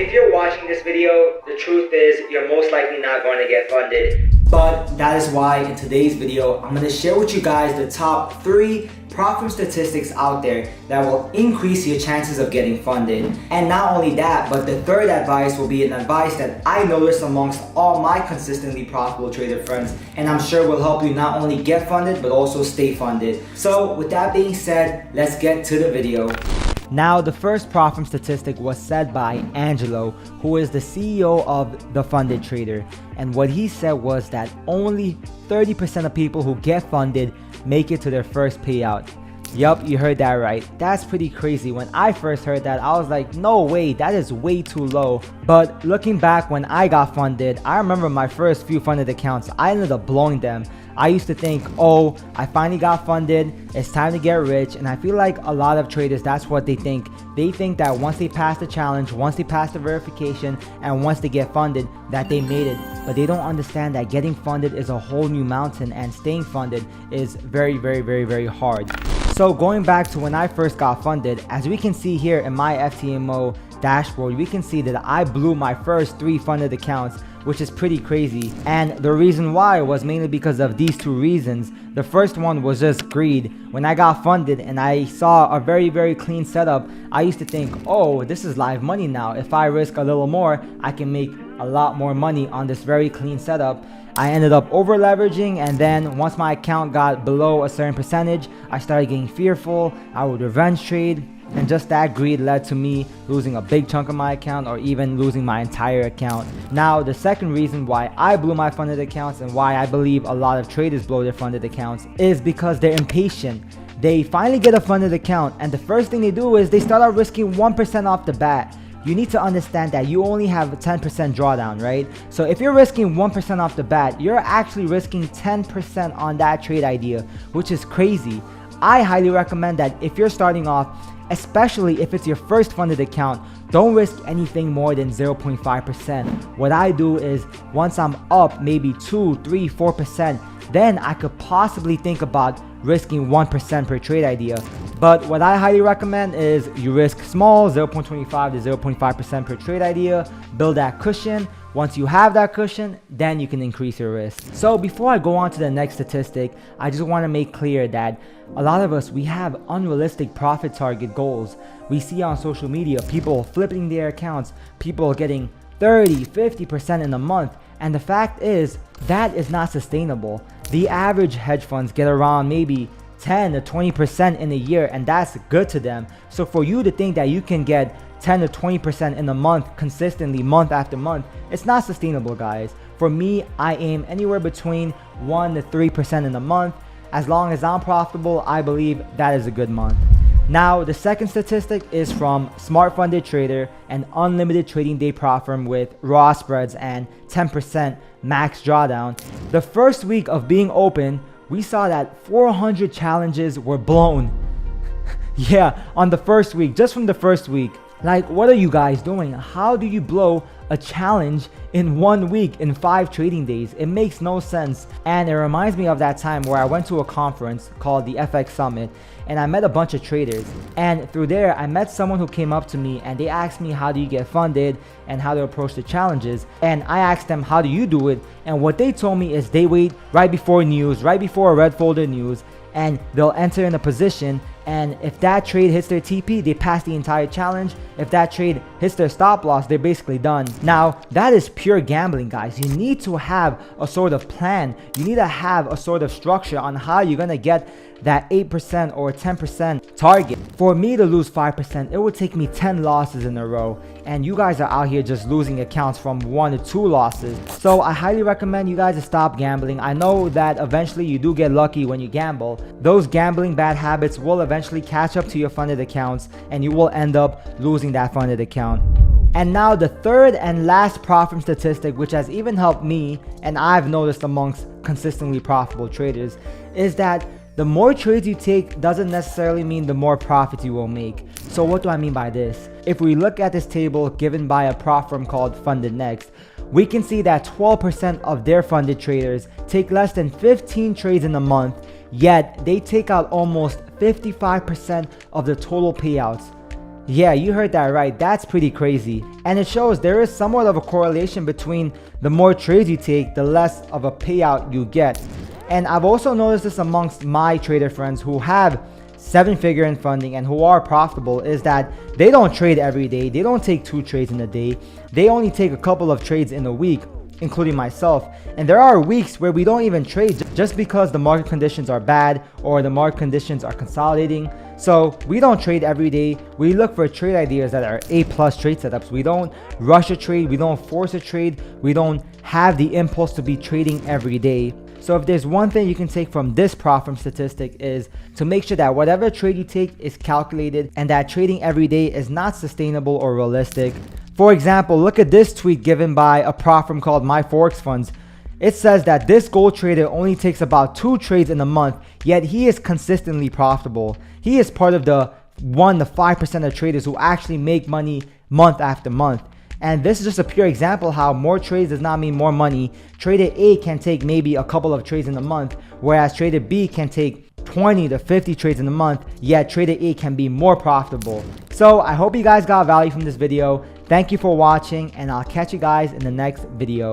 If you're watching this video, the truth is you're most likely not going to get funded. But that is why in today's video, I'm going to share with you guys the top 3 profit statistics out there that will increase your chances of getting funded. And not only that, but the third advice will be an advice that I noticed amongst all my consistently profitable trader friends, and I'm sure will help you not only get funded but also stay funded. So with that being said, let's get to the video. Now, the first profit statistic was said by Angelo, who is the CEO of The Funded Trader. And what he said was that only 30% of people who get funded make it to their first payout. Yup, you heard that right. That's pretty crazy. When I first heard that, I was like, no way, that is way too low. But looking back when I got funded, I remember my first few funded accounts, I ended up blowing them. I used to think, oh, I finally got funded, it's time to get rich. And I feel like a lot of traders, that's what they think. They think that once they pass the challenge, once they pass the verification, and once they get funded, that they made it. But they don't understand that getting funded is a whole new mountain, and staying funded is very, very, very, very hard. So going back to when I first got funded, as we can see here in my FTMO dashboard, we can see that I blew my first 3 funded accounts, which is pretty crazy. And the reason why was mainly because of these 2 reasons. The first one was just greed. When I got funded and I saw a very, very clean setup, I used to think, oh, this is live money now. If I risk a little more, I can make a lot more money on this very clean setup. I ended up over leveraging, and then once my account got below a certain percentage, I started getting fearful. I would revenge trade, and just that greed led to me losing a big chunk of my account, or even losing my entire account. Now, the second reason why I blew my funded accounts, and why I believe a lot of traders blow their funded accounts, is because they're impatient. They finally get a funded account, and the first thing they do is they start out risking 1% off the bat. You need to understand that you only have a 10% drawdown, right? So if you're risking 1% off the bat, you're actually risking 10% on that trade idea, which is crazy. I highly recommend that if you're starting off, especially if it's your first funded account, don't risk anything more than 0.5%. What I do is once I'm up maybe 2, 3, 4%, then I could possibly think about risking 1% per trade idea. But what I highly recommend is you risk small, 0.25 to 0.5% per trade idea, build that cushion. Once you have that cushion, then you can increase your risk. So before I go on to the next statistic, I just want to make clear that a lot of us, we have unrealistic profit target goals. We see on social media people flipping their accounts, people getting 30, 50% in a month. And the fact is, that is not sustainable. The average hedge funds get around maybe 10 to 20% in a year, and that's good to them. So for you to think that you can get 10 to 20% in a month consistently, month after month, it's not sustainable, guys. For me, I aim anywhere between 1 to 3% in a month. As long as I'm profitable, I believe that is a good month. Now, the second statistic is from Smart Funded Trader, an unlimited trading day platform with raw spreads and 10% max drawdown. The first week of being open, we saw that 400 challenges were blown. Yeah, on the first week, just from the first week. Like, what are you guys doing? How do you blow a challenge in 1 week in 5 trading days? It makes no sense. And it reminds me of that time where I went to a conference called the FX Summit, and I met a bunch of traders. And through there, I met someone who came up to me and they asked me, how do you get funded and how to approach the challenges? And I asked them, how do you do it? And what they told me is they wait right before news, right before a red folder news, and they'll enter in a position, and if that trade hits their TP, they pass the entire challenge. If that trade hits their stop loss, they're basically done. Now, that is pure gambling, guys. You need to have a sort of plan. You need to have a sort of structure on how you're gonna get that 8% or 10% target. For me to lose 5%, it would take me 10 losses in a row, and you guys are out here just losing accounts from 1 to 2 losses. So I highly recommend you guys to stop gambling. I know that eventually you do get lucky when you gamble. Those gambling bad habits will eventually catch up to your funded accounts, and you will end up losing that funded account. And now the third and last profit statistic, which has even helped me, and I've noticed amongst consistently profitable traders, is that the more trades you take doesn't necessarily mean the more profits you will make. So what do I mean by this? If we look at this table given by a prop firm called Funded Next, we can see that 12% of their funded traders take less than 15 trades in a month, yet they take out almost 55% of the total payouts. Yeah, you heard that right. That's pretty crazy. And it shows there is somewhat of a correlation between the more trades you take, the less of a payout you get. And I've also noticed this amongst my trader friends who have 7-figure in funding and who are profitable, is that they don't trade every day. They don't take 2 trades in a day. They only take a couple of trades in a week, including myself. And there are weeks where we don't even trade just because the market conditions are bad or the market conditions are consolidating. So we don't trade every day. We look for trade ideas that are A+ trade setups. We don't rush a trade. We don't force a trade. We don't have the impulse to be trading every day. So if there's one thing you can take from this prop firm statistic, is to make sure that whatever trade you take is calculated and that trading every day is not sustainable or realistic. For example, look at this tweet given by a prop firm called My Forex Funds. It says that this gold trader only takes about 2 trades in a month, yet he is consistently profitable. He is part of the 1 to 5% of traders who actually make money month after month. And this is just a pure example how more trades does not mean more money. Trader A can take maybe a couple of trades in a month, whereas trader B can take 20 to 50 trades in a month, yet trader A can be more profitable. So I hope you guys got value from this video. Thank you for watching, and I'll catch you guys in the next video.